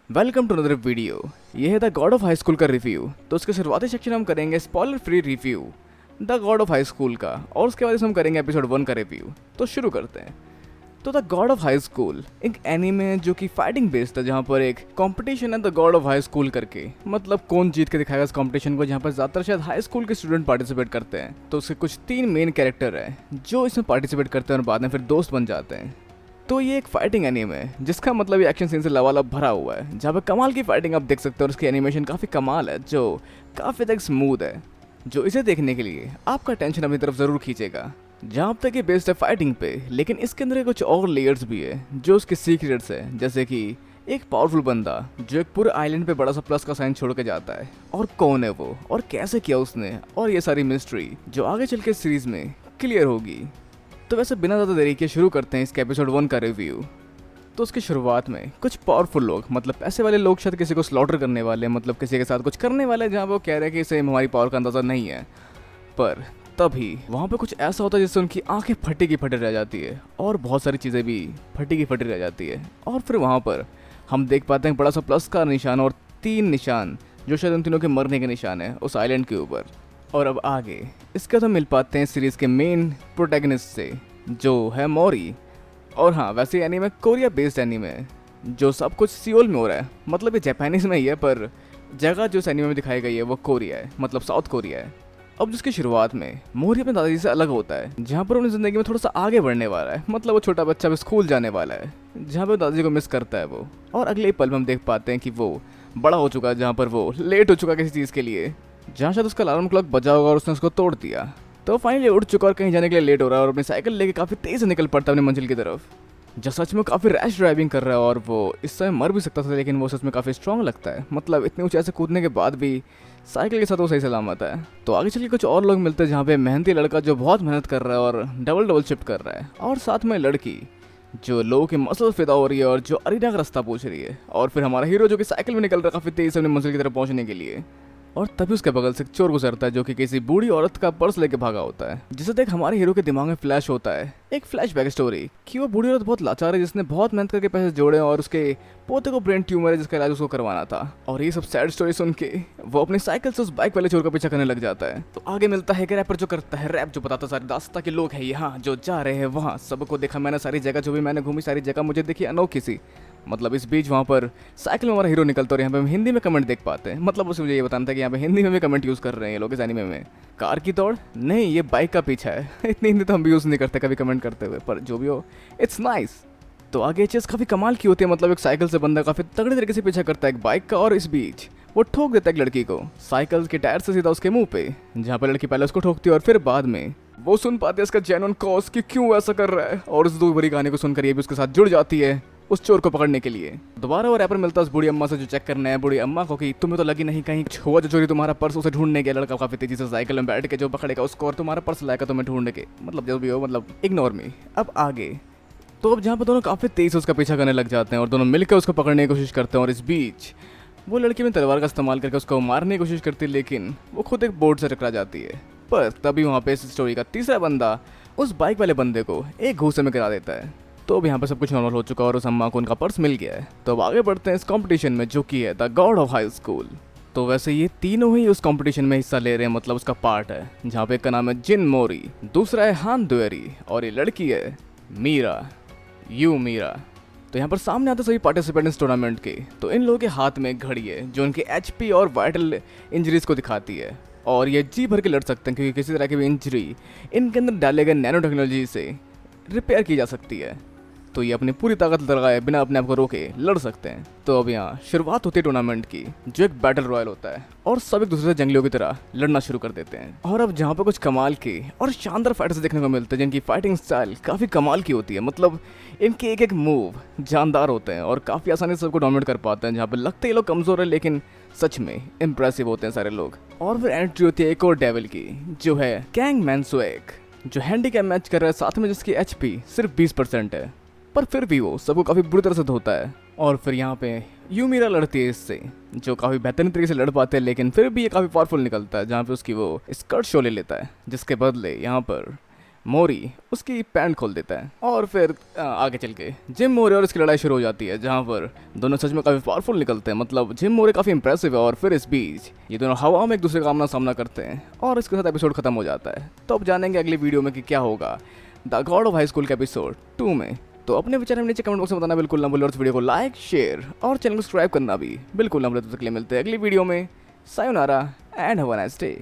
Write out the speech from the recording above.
Welcome to another video. ये है the God of high school का रिव्यू। तो उसके शुरुआती सेक्शन हम करेंगे spoiler free review the God of high school का, और उसके बाद हम करेंगे एपिसोड 1 का रिव्यू। तो शुरू करते हैं। तो the God of high school एक एनीमे है जो कि फाइटिंग बेस्ड है, जहाँ पर एक कंपटीशन है the God of high school करके, मतलब कौन जीत के दिखाएगा इस कंपटीशन को, जहाँ पर ज्यादातर शायद हाई स्कूल के स्टूडेंट पार्टिसिपेट करते हैं। तो उसके कुछ 3 मेन कैरेक्टर हैं जो इसमें पार्टिसिपेट करते हैं और बाद में फिर दोस्त बन जाते हैं। तो ये एक फाइटिंग एनीमे है जिसका मतलब ये एक्शन सीन से लबालब भरा हुआ है, जहाँ पे कमाल की फाइटिंग आप देख सकते हो और उसकी एनिमेशन काफ़ी कमाल है जो काफ़ी तक स्मूथ है, जो इसे देखने के लिए आपका टेंशन अपनी तरफ ज़रूर खींचेगा। जहाँ तक ये बेस्ड है फाइटिंग पे, लेकिन इसके अंदर कुछ और लेयर्स भी है जो उसके सीक्रेट्स है, जैसे कि एक पावरफुल बंदा जो एक पूरे आइलैंड पे बड़ा सा प्लस का साइन छोड़ के जाता है, और कौन है वो और कैसे किया उसने, और ये सारी मिस्ट्री जो आगे चल के सीरीज में क्लियर होगी। तो वैसे बिना ज़्यादा देरी के शुरू करते हैं इसके एपिसोड 1 का रिव्यू। तो उसकी शुरुआत में कुछ पावरफुल लोग, मतलब पैसे वाले लोग, शायद किसी को स्लॉटर करने वाले, मतलब किसी के साथ कुछ करने वाले, जहाँ वो कह रहे हैं कि इसे हमारी पावर का अंदाज़ा नहीं है। पर तभी वहाँ पे कुछ ऐसा होता है जिससे उनकी आंखें फटी की फटी रह जाती है और बहुत सारी चीज़ें भी फटी की फटी रह जाती है। और फिर वहाँ पर हम देख पाते हैं बड़ा सा प्लस का निशान और 3 निशान जो शायद उन तीनों के मरने के निशान है उस आइलैंड के ऊपर। और अब आगे इसके तो मिल पाते हैं सीरीज के मेन प्रोटैगनिस्ट से, जो है मोरी। और हाँ, वैसे एनीमे कोरिया बेस्ड एनीमे है, जो सब कुछ सियोल में हो रहा है, मतलब ये जापानीज में ही है पर जगह जो इस एनीमे में दिखाई गई है वो कोरिया है, मतलब साउथ कोरिया है। अब जिसकी शुरुआत में मोरी अपने दादाजी से अलग होता है, जहाँ पर उन्हें ज़िंदगी में थोड़ा सा आगे बढ़ने वाला है, मतलब वो छोटा बच्चा भी स्कूल जाने वाला है, जहाँ पर दादाजी को मिस करता है वो। और अगले पल में हम देख पाते हैं कि वो बड़ा हो चुका है, जहाँ पर वो लेट हो चुका किसी चीज़ के लिए, जहाँ शायद उसका अलार्म क्लॉक बजा होगा और उसने उसको तोड़ दिया। तो फाइनली उठ चुका और कहीं जाने के लिए लेट हो रहा है और अपनी साइकिल लेके काफ़ी तेज़ से निकल पड़ता है अपनी मंजिल की तरफ, जो सच में काफ़ी रैश ड्राइविंग कर रहा है। और वो इस समय मर भी सकता था, लेकिन वो सच में काफ़ी स्ट्रांग लगता है, मतलब इतनी ऊंचाई से कूदने के बाद भी साइकिल के साथ वो सही सलामत है। तो आगे चलिए कुछ और लोग मिलते हैं, जहाँ पे मेहनती लड़का जो बहुत मेहनत कर रहा है और डबल डबल शिफ्ट कर रहा है, और साथ में लड़की जो लोगों की मसल फिदा हो रही है और जो अरीना का रास्ता पूछ रही है। और फिर हमारा हीरो जो कि साइकिल में निकल रहा है काफ़ी तेज़ से अपनी मंजिल की तरफ पहुँचने के लिए। और तभी उसके बगल से एक चोर गुजरता है जो कि किसी बूढ़ी औरत का पर्स लेके भागा होता है, जिसे देख हमारे हीरो के दिमाग में फ्लैश होता है एक फ्लैशबैक स्टोरी कि वो बूढ़ी औरत बहुत लाचार है, जिसने बहुत मेहनत करके पैसे जोड़े और उसके पोते को ब्रेन ट्यूमर है जिसका इलाज उसको करवाना था। और ये सब सैड स्टोरी सुन के वो अपनी साइकिल से उस बाइक वाले चोर का पीछा करने लग जाता है। तो आगे मिलता है एक रैपर जो करता है रैप, जो बताता है सारी दास्ता के लोग हैं यहाँ जो जा रहे हैं वहाँ, सबको देखा मैंने, सारी जगह जो भी मैंने घूमी सारी जगह मुझे देखी अनोखी सी। मतलब इस बीच वहाँ पर साइकिल में हमारा हीरो निकलता और यहाँ पे हम हिंदी में कमेंट देख पाते हैं, मतलब उसे मुझे ये बताना था कि यहाँ पे हिंदी में भी कमेंट यूज़ कर रहे हैं ये लोग इस एनीमे में। कार की तोड़ नहीं, ये बाइक का पीछा है इतनी हिंदी तो हम भी यूज़ नहीं करते कभी कमेंट करते हुए, पर जो भी हो इट्स नाइस। तो आगे चीज़ काफ़ी कमाल की होती है, मतलब एक साइकिल से बंदा काफ़ी तगड़े तरीके से पीछा करता है एक बाइक का, और इस बीच वो ठोक देता है एक लड़की को साइकिल के टायर से सीधा उसके मुंह पे, जहाँ पर लड़की पहले उसको ठोकती है और फिर बाद में वो सुन पाती है इसका जेन्युइन कॉज कि क्यों ऐसा कर रहा है, और उस दो बड़ी कहानी को सुनकर ये भी उसके साथ जुड़ जाती है उस चोर को पकड़ने के लिए। दोबारा वो रैपर मिलता है उस बूढ़ी अम्मा से जो चेक करना है बूढ़ी अम्मा को कि तुम्हें तो लगी नहीं कहीं हुआ जो चोरी तुम्हारा पर्स, उसे ढूंढने गया लड़का काफी तेजी से साइकिल में बैठ के जो पकड़ेगा उसको और तुम्हारा पर्स लाएगा तुम्हें ढूंढ के, मतलब जो भी हो, मतलब इग्नोर मी। अब आगे तो अब जहाँ पर दोनों काफी तेज से उसका पीछा करने लग जाते हैं और दोनों मिलकर उसको पकड़ने की कोशिश करते हैं, और इस बीच वो लड़की में तलवार का इस्तेमाल करके उसको मारने की कोशिश करती है, लेकिन वो खुद एक बोर्ड से टकरा जाती है। पर तभी वहाँ पे इस स्टोरी का तीसरा बंदा उस बाइक वाले बंदे को एक घूसे में गिरा देता है। तो अब यहाँ पर सब कुछ नॉर्मल हो चुका है और उस अम्मा को उनका पर्स मिल गया है। तो अब आगे बढ़ते हैं इस कंपटीशन में जो कि है the God of high school. तो वैसे ये तीनों ही उस कंपटीशन में हिस्सा ले रहे हैं, मतलब उसका पार्ट है, जहाँ पे एक का नाम है जिन मोरी, दूसरा है हान दुएरी और ये लड़की है मीरा, यू मीरा। तो यहाँ पर सामने आते सभी पार्टिसिपेंट्स टूर्नामेंट के, तो इन लोगों के हाथ में एक घड़ी है जो उनके एचपी और वाइटल इंजरीज को दिखाती है, और ये जी भर के लड़ सकते हैं क्योंकि किसी तरह की भी इंजरी इनके अंदर डाले गए नैनो टेक्नोलॉजी से रिपेयर की जा सकती है। तो ये अपनी पूरी ताकत लगाए बिना अपने आप को रोके लड़ सकते हैं। तो अब यहाँ शुरुआत होती है टूर्नामेंट की, जो एक बैटल रॉयल होता है, और सब एक दूसरे से जंगलियों की तरह लड़ना शुरू कर देते हैं। और अब जहाँ पर कुछ कमाल के और शानदार फाइटर्स देखने को मिलते हैं जिनकी फाइटिंग स्टाइल काफ़ी कमाल की होती है, मतलब इनके एक एक मूव जानदार होते हैं और काफ़ी आसानी से सबको डोमिनेट कर पाते हैं, जहाँ पर लगते हैं ये लोग कमज़ोर है लेकिन सच में इम्प्रेसिव होते हैं सारे लोग। और फिर एंट्री होती है एक और डेविल की, जो है कैंग मैनसुएक, जो हैंडीकैप मैच कर रहा है, साथ में जिसकी एचपी सिर्फ 20% है, पर फिर भी वो सबको काफ़ी बुरी तरह से धोता है। और फिर यहाँ पे यू मीरा लड़ती है इससे, जो काफ़ी बेहतरीन तरीके से लड़ पाते हैं, लेकिन फिर भी ये काफ़ी पावरफुल निकलता है, जहाँ पे उसकी वो स्कर्ट शो ले लेता है, जिसके बदले यहाँ पर मोरी उसकी पैंट खोल देता है और फिर आगे चल के जिम मोरे और इसकी लड़ाई शुरू हो जाती है, जहाँ पर दोनों सच में काफ़ी पावरफुल निकलते हैं। मतलब जिम मोरे काफ़ी इंप्रेसिव है और फिर इस बीच ये दोनों हवा में एक दूसरे का आमना सामना करते हैं और इसके साथ एपिसोड खत्म हो जाता है। तो अब जानेंगे अगली वीडियो में कि क्या होगा the God of high school के एपिसोड 2 में। तो अपने विचार में नीचे कमेंट बॉक्स में बताना बिल्कुल ना भूलें और इस वीडियो को लाइक, शेयर और चैनल को सब्सक्राइब करना भी बिल्कुल ना भूलें। तब तक के लिए मिलते हैं अगली वीडियो में। Sayonara and have a nice day.